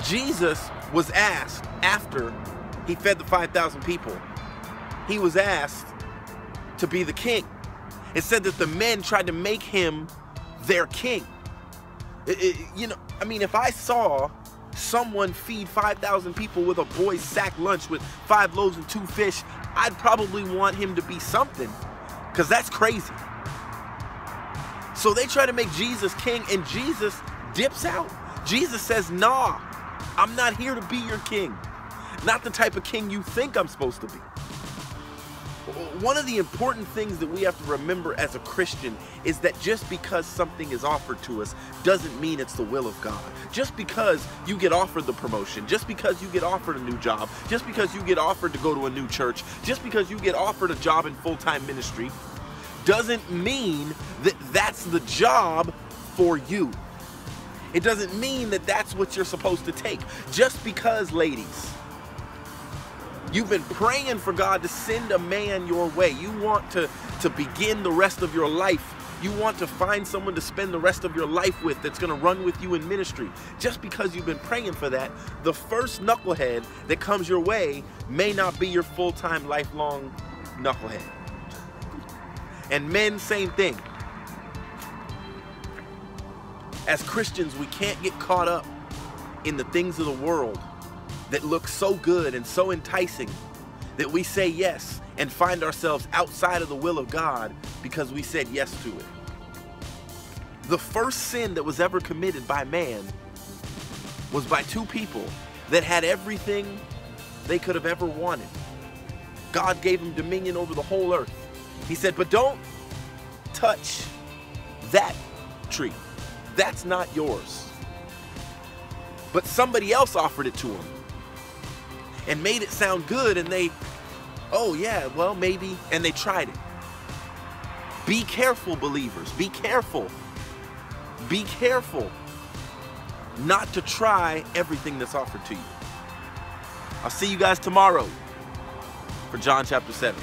Jesus was asked after he fed the 5,000 people, he was asked to be the king. It said that the men tried to make him their king. If I saw someone feed 5,000 people with a boy's sack lunch with 5 loaves and 2 fish, I'd probably want him to be something, because that's crazy. So they try to make Jesus king, and Jesus dips out. Jesus says, nah, I'm not here to be your king. Not the type of king you think I'm supposed to be. One of the important things that we have to remember as a Christian is that just because something is offered to us doesn't mean it's the will of God. Just because you get offered the promotion, just because you get offered a new job, just because you get offered to go to a new church, just because you get offered a job in full-time ministry, doesn't mean that that's the job for you. It doesn't mean that that's what you're supposed to take. Just because, ladies, you've been praying for God to send a man your way. You want to begin the rest of your life. You want to find someone to spend the rest of your life with that's going to run with you in ministry. Just because you've been praying for that, the first knucklehead that comes your way may not be your full-time, lifelong knucklehead. And men, same thing. As Christians, we can't get caught up in the things of the world that look so good and so enticing that we say yes and find ourselves outside of the will of God because we said yes to it. The first sin that was ever committed by man was by 2 people that had everything they could have ever wanted. God gave them dominion over the whole earth. He said, but don't touch that tree. That's not yours. But somebody else offered it to them and made it sound good, and they, oh yeah, well maybe, and they tried it. Be careful, believers. Be careful. Be careful not to try everything that's offered to you. I'll see you guys tomorrow for John chapter 7.